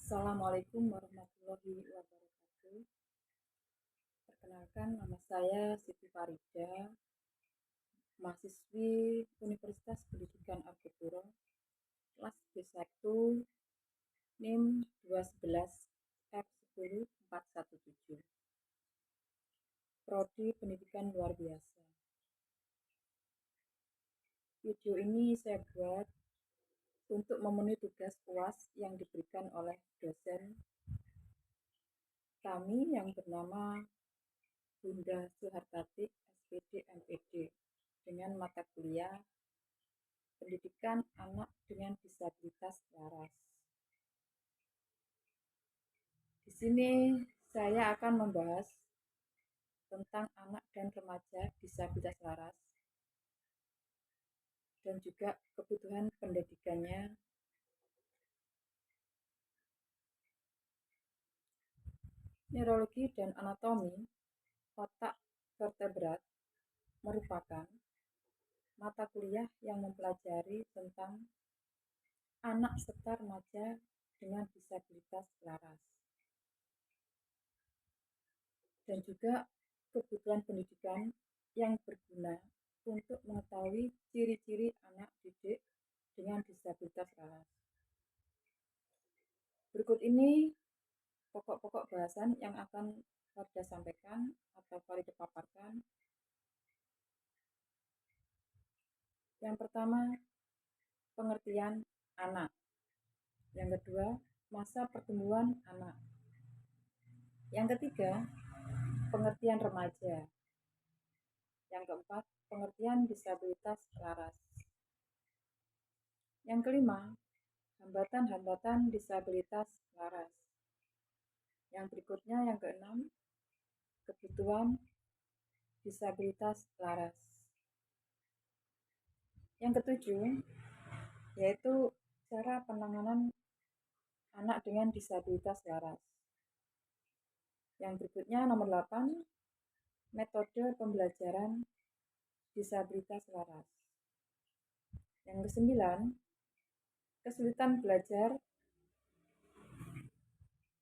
Assalamualaikum warahmatullahi wabarakatuh. Perkenalkan, nama saya Siti Farida, mahasiswi Universitas Pendidikan Argopuro, kelas B1, NIM 211 F10417, Prodi Pendidikan Luar Biasa. Video ini saya buat untuk memenuhi tugas UAS yang diberikan oleh dosen kami yang bernama Bunda Suhartati, SPD MPD, dengan mata kuliah Pendidikan Anak dengan Disabilitas Waras. Di sini saya akan membahas tentang anak dan remaja disabilitas waras dan juga kebutuhan pendidikannya. Neurologi dan anatomi otak vertebrat merupakan mata kuliah yang mempelajari tentang anak serta remaja dengan disabilitas waras dan juga kebutuhan pendidikan yang berguna untuk mengetahui ciri-ciri anak didik dengan disabilitas waras. Berikut ini pokok-pokok bahasan yang akan Farida sampaikan atau Farida paparkan. Yang pertama, pengertian anak. Yang kedua, masa pertumbuhan anak. Yang ketiga, pengertian remaja. Yang keempat, pengertian disabilitas waras. Yang kelima, hambatan-hambatan disabilitas waras. Yang berikutnya, yang keenam, kebutuhan disabilitas waras. Yang ketujuh, yaitu cara penanganan anak dengan disabilitas waras. Yang berikutnya, nomor 8, metode pembelajaran disabilitas waras. Yang kesembilan, kesulitan belajar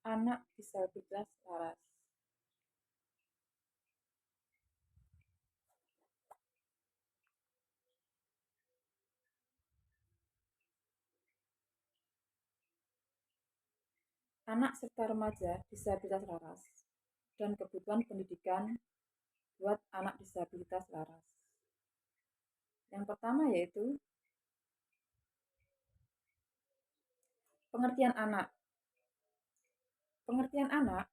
anak disabilitas waras. Anak serta remaja disabilitas waras dan kebutuhan pendidikan buat anak disabilitas waras. Yang pertama yaitu pengertian anak. Pengertian anak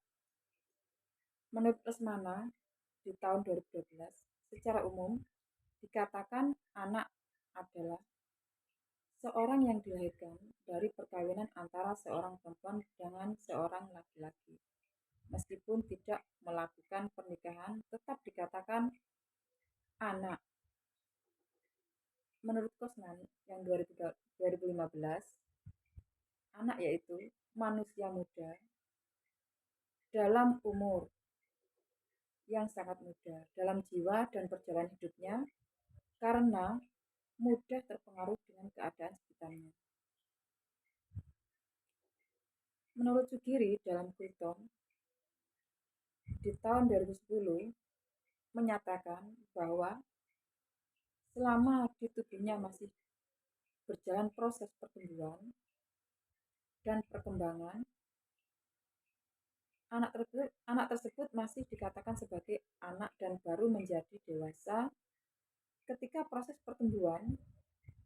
menurut Lesmana di tahun 2012 secara umum dikatakan anak adalah seorang yang dilahirkan dari perkawinan antara seorang perempuan dengan seorang laki-laki. Meskipun tidak melakukan pernikahan, tetap dikatakan anak. Menurut Kosman yang 2015, anak yaitu manusia muda dalam umur yang sangat muda, dalam jiwa dan perjalanan hidupnya, karena mudah terpengaruh dengan keadaan sekitarnya. Menurut Sugiri dalam Kultom di tahun 2010 menyatakan bahwa selama di tubuhnya masih berjalan proses pertumbuhan dan perkembangan, anak tersebut masih dikatakan sebagai anak dan baru menjadi dewasa ketika proses pertumbuhan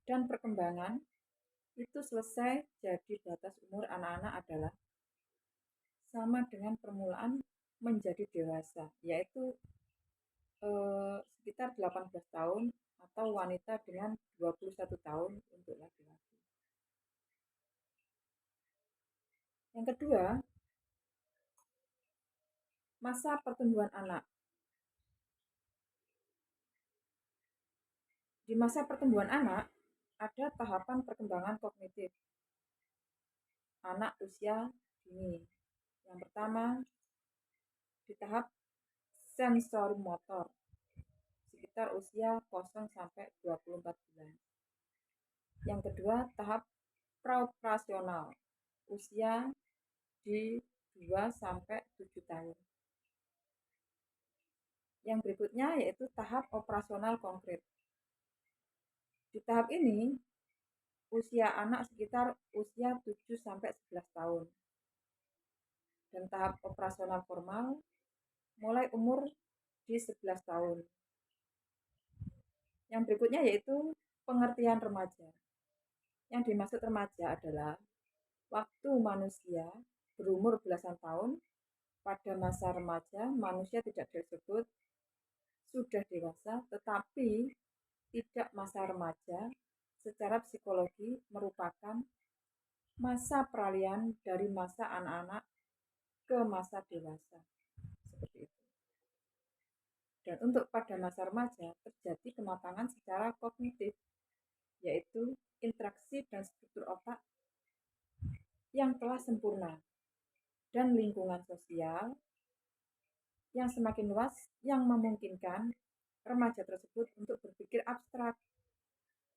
dan perkembangan itu selesai. Jadi batas umur anak-anak adalah sama dengan permulaan menjadi dewasa, yaitu sekitar 18 tahun atau wanita dengan 21 tahun untuk laki-laki. Yang kedua, masa pertumbuhan anak. Di masa pertumbuhan anak, ada tahapan perkembangan kognitif anak usia dini. Yang pertama, di tahap sensori motor, sekitar usia 0 sampai 24 bulan. Yang kedua, tahap praoperasional, usia di 2 sampai 7 tahun. Yang berikutnya yaitu tahap operasional konkret. Di tahap ini, usia anak sekitar usia 7 sampai 11 tahun. Dan tahap operasional formal mulai umur di 11 tahun. Yang berikutnya yaitu pengertian remaja. Yang dimaksud remaja adalah waktu manusia berumur belasan tahun. Pada masa remaja, manusia tidak disebut sudah dewasa, tetapi tidak masa remaja secara psikologi merupakan masa peralihan dari masa anak-anak ke masa dewasa. Seperti itu. Dan untuk pada masa remaja terjadi kematangan secara kognitif, yaitu interaksi dan struktur otak yang telah sempurna dan lingkungan sosial yang semakin luas yang memungkinkan remaja tersebut untuk berpikir abstrak.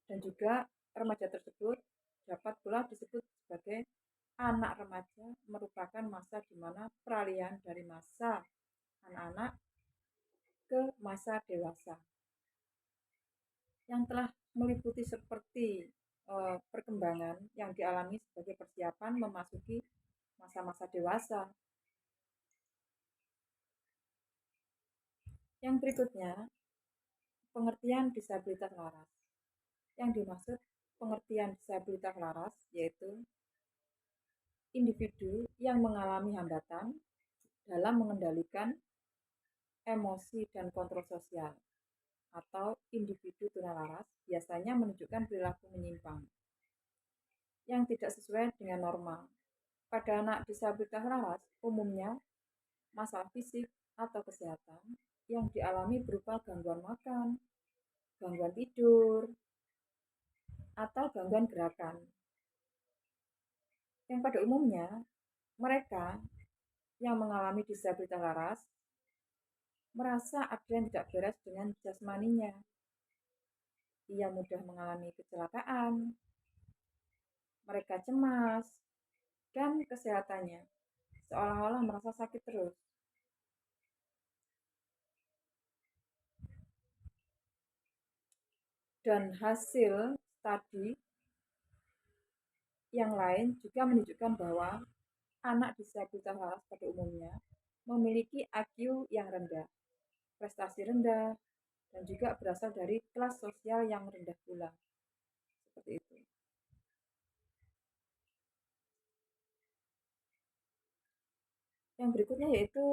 Dan juga remaja tersebut dapat pula disebut sebagai anak remaja, merupakan masa di mana peralihan dari masa anak-anak ke masa dewasa yang telah meliputi seperti perkembangan yang dialami sebagai persiapan memasuki masa-masa dewasa. Yang berikutnya, pengertian disabilitas laras. Yang dimaksud pengertian disabilitas laras yaitu individu yang mengalami hambatan dalam mengendalikan emosi dan kontrol sosial, atau individu tunalaras biasanya menunjukkan perilaku menyimpang yang tidak sesuai dengan norma. Pada anak disabilitas laras, umumnya masalah fisik atau kesehatan yang dialami berupa gangguan makan, gangguan tidur, atau gangguan gerakan. Yang pada umumnya, mereka yang mengalami disabilitas laras merasa ada yang tidak beres dengan jasmaninya. Ia mudah mengalami kecelakaan, mereka cemas, dan kesehatannya seolah-olah merasa sakit terus. Dan hasil studi yang lain juga menunjukkan bahwa anak disabilitas laras pada umumnya memiliki IQ yang rendah, prestasi rendah, dan juga berasal dari kelas sosial yang rendah pula. Seperti itu. Yang berikutnya yaitu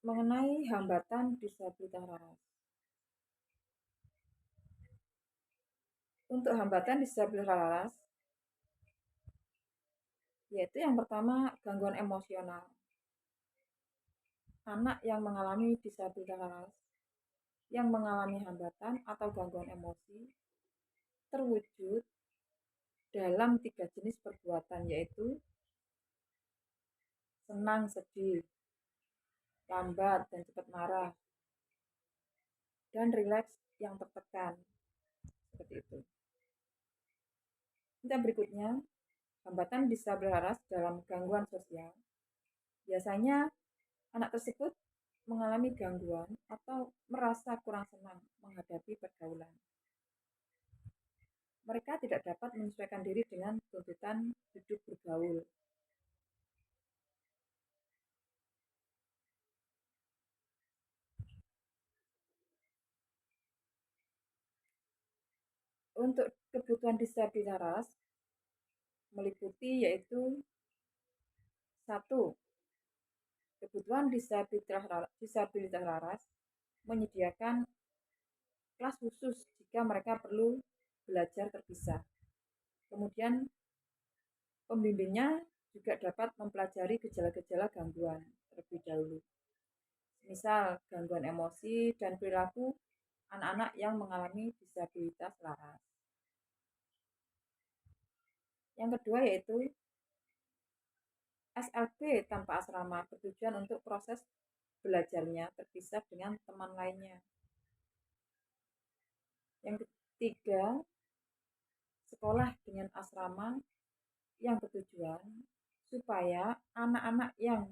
mengenai hambatan disabilitas laras. Untuk hambatan disabilitas laras, yaitu yang pertama gangguan emosional. Anak yang mengalami disabilitas laras yang mengalami hambatan atau gangguan emosi terwujud dalam 3 jenis perbuatan, yaitu senang, sedih, lambat dan cepat marah, dan rileks yang tertekan. Seperti itu. Yang berikutnya, hambatan disabilitas laras dalam gangguan sosial. Biasanya anak tersebut mengalami gangguan atau merasa kurang senang menghadapi pergaulan. Mereka tidak dapat menyesuaikan diri dengan tuntutan hidup bergaul. Untuk kebutuhan disabilitas laras meliputi yaitu 1. Kebutuhan disabilitas laras menyediakan kelas khusus jika mereka perlu belajar terpisah. Kemudian pembimbingnya juga dapat mempelajari gejala-gejala gangguan terlebih dahulu. Misal gangguan emosi dan perilaku anak-anak yang mengalami disabilitas laras. Yang kedua yaitu SLB tanpa asrama bertujuan untuk proses belajarnya terpisah dengan teman lainnya. Yang ketiga, sekolah dengan asrama yang bertujuan supaya anak-anak yang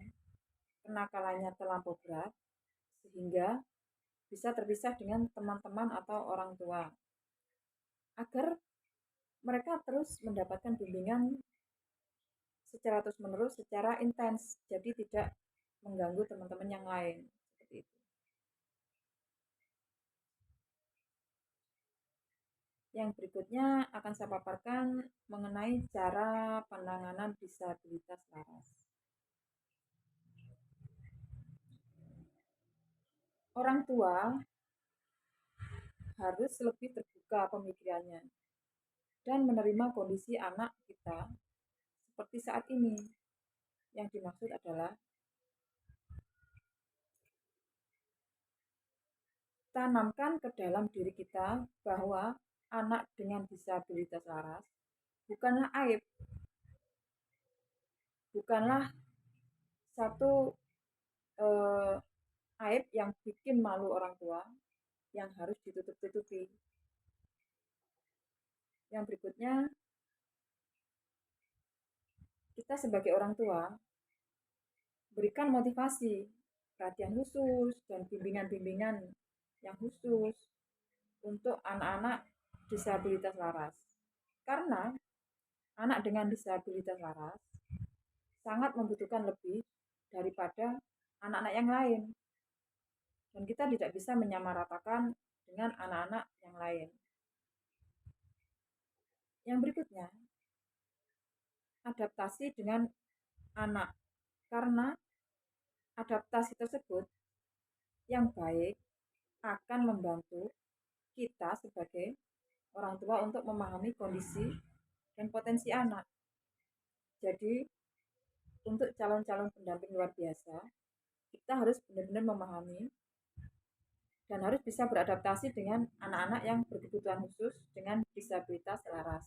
kenakalannya terlampau berat sehingga bisa terpisah dengan teman-teman atau orang tua, agar mereka terus mendapatkan bimbingan secara terus-menerus, secara intens, jadi tidak mengganggu teman-teman yang lain. Seperti itu. Yang berikutnya akan saya paparkan mengenai cara penanganan disabilitas laras. Orang tua harus lebih terbuka pemikirannya dan menerima kondisi anak kita seperti saat ini. Yang dimaksud adalah tanamkan ke dalam diri kita bahwa anak dengan disabilitas laras bukanlah aib, bukanlah satu aib yang bikin malu orang tua yang harus ditutup-tutupi. Yang berikutnya, kita sebagai orang tua berikan motivasi, perhatian khusus, dan bimbingan-bimbingan yang khusus untuk anak-anak disabilitas laras. Karena anak dengan disabilitas laras sangat membutuhkan lebih daripada anak-anak yang lain. Dan kita tidak bisa menyamaratakan dengan anak-anak yang lain. Yang berikutnya, adaptasi dengan anak. Karena adaptasi tersebut yang baik akan membantu kita sebagai orang tua untuk memahami kondisi dan potensi anak. Jadi, untuk calon-calon pendamping luar biasa, kita harus benar-benar memahami dan harus bisa beradaptasi dengan anak-anak yang berkebutuhan khusus dengan disabilitas laras.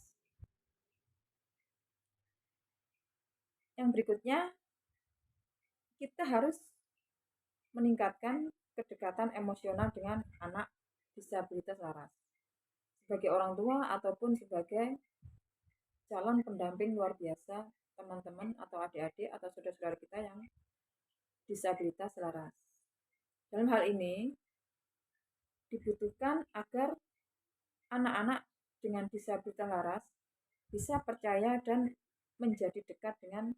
Yang berikutnya, kita harus meningkatkan kedekatan emosional dengan anak disabilitas laras. Sebagai orang tua ataupun sebagai calon pendamping luar biasa teman-teman atau adik-adik atau saudara-saudara kita yang disabilitas laras. Dalam hal ini dibutuhkan agar anak-anak dengan disabilitas laras bisa percaya dan menjadi dekat dengan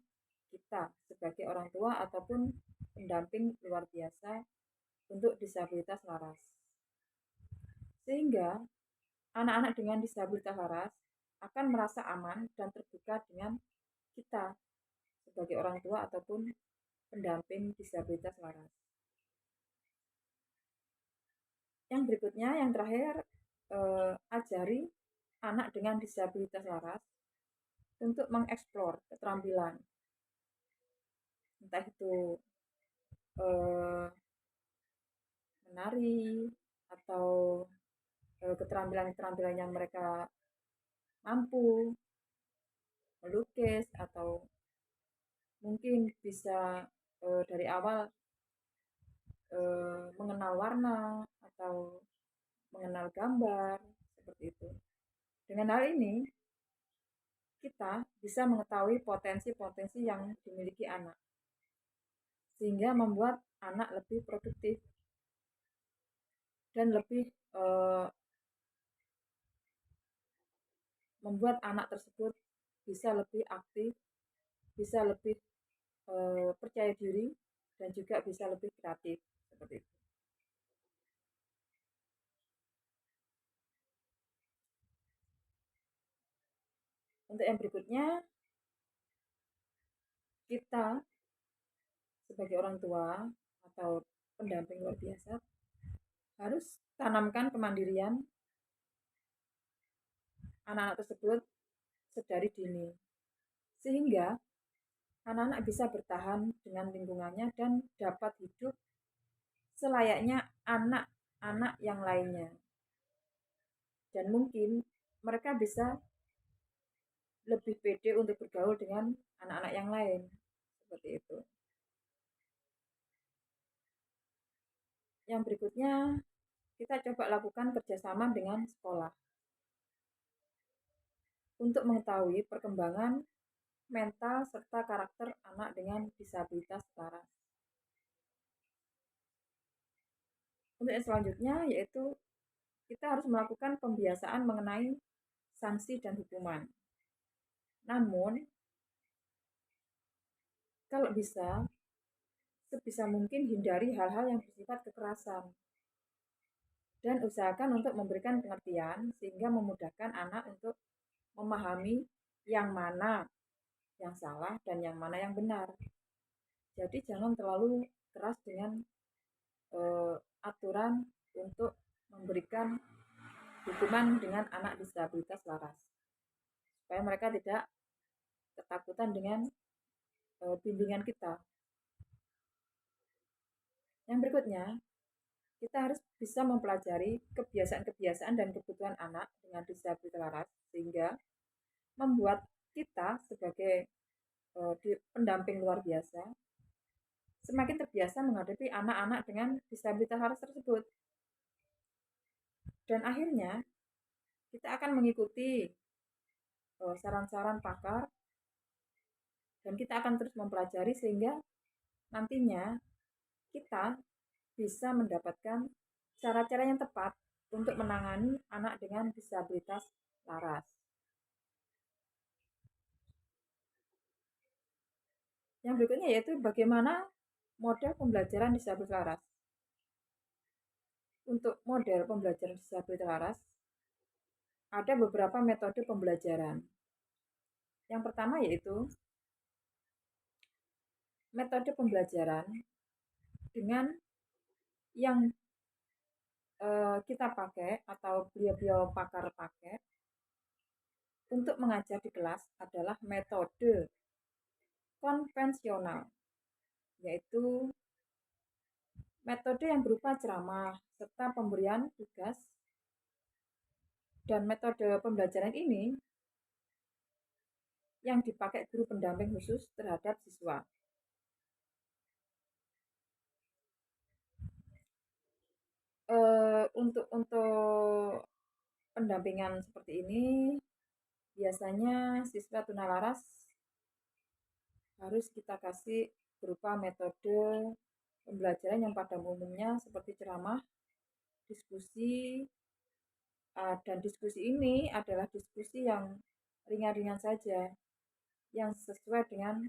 kita sebagai orang tua ataupun pendamping luar biasa untuk disabilitas laras. Sehingga anak-anak dengan disabilitas laras akan merasa aman dan terbuka dengan kita sebagai orang tua ataupun pendamping disabilitas laras. Yang berikutnya, yang terakhir, ajari anak dengan disabilitas laras untuk mengeksplor keterampilan, entah itu menari atau keterampilan-keterampilan yang mereka mampu, melukis, atau mungkin bisa dari awal mengenal warna atau mengenal gambar, seperti itu. Dengan hal ini, kita bisa mengetahui potensi-potensi yang dimiliki anak, sehingga membuat anak lebih produktif dan lebih membuat anak tersebut bisa lebih aktif, bisa lebih percaya diri, dan juga bisa lebih kreatif, seperti itu. Untuk yang berikutnya, kita sebagai orang tua atau pendamping luar biasa harus tanamkan kemandirian anak-anak tersebut sedari dini, sehingga anak-anak bisa bertahan dengan lingkungannya dan dapat hidup selayaknya anak-anak yang lainnya. Dan mungkin mereka bisa lebih pede untuk bergaul dengan anak-anak yang lain, seperti itu. Yang berikutnya, kita coba lakukan kerjasama dengan sekolah untuk mengetahui perkembangan mental, serta karakter anak dengan disabilitas laras. Untuk yang selanjutnya yaitu kita harus melakukan pembiasaan mengenai sanksi dan hukuman. Namun, kalau bisa, sebisa mungkin hindari hal-hal yang bersifat kekerasan. Dan usahakan untuk memberikan pengertian sehingga memudahkan anak untuk memahami yang mana yang salah dan yang mana yang benar. Jadi jangan terlalu keras dengan aturan untuk memberikan hukuman dengan anak disabilitas laras, supaya mereka tidak ketakutan dengan bimbingan kita. Yang berikutnya, kita harus bisa mempelajari kebiasaan-kebiasaan dan kebutuhan anak dengan disabilitas laras sehingga membuat kita sebagai pendamping luar biasa semakin terbiasa menghadapi anak-anak dengan disabilitas laras tersebut. Dan akhirnya kita akan mengikuti saran-saran pakar dan kita akan terus mempelajari sehingga nantinya kita bisa mendapatkan cara-cara yang tepat untuk menangani anak dengan disabilitas laras. Yang berikutnya yaitu bagaimana model pembelajaran disabilitas laras. Untuk model pembelajaran disabilitas laras, ada beberapa metode pembelajaran. Yang pertama yaitu metode pembelajaran dengan yang kita pakai atau beliau-beliau pakar pakai untuk mengajar di kelas adalah metode konvensional, yaitu metode yang berupa ceramah serta pemberian tugas. Dan metode pembelajaran ini yang dipakai guru pendamping khusus terhadap siswa. Untuk pendampingan seperti ini biasanya siswa tunalaras harus kita kasih berupa metode pembelajaran yang pada umumnya seperti ceramah, diskusi, dan diskusi ini adalah diskusi yang ringan-ringan saja yang sesuai dengan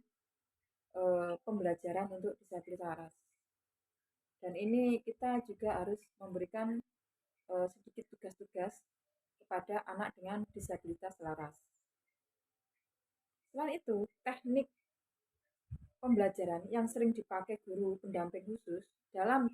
pembelajaran untuk disabilitas laras. Dan ini kita juga harus memberikan sedikit tugas-tugas kepada anak dengan disabilitas laras. Selain itu, teknik pembelajaran yang sering dipakai guru pendamping khusus dalam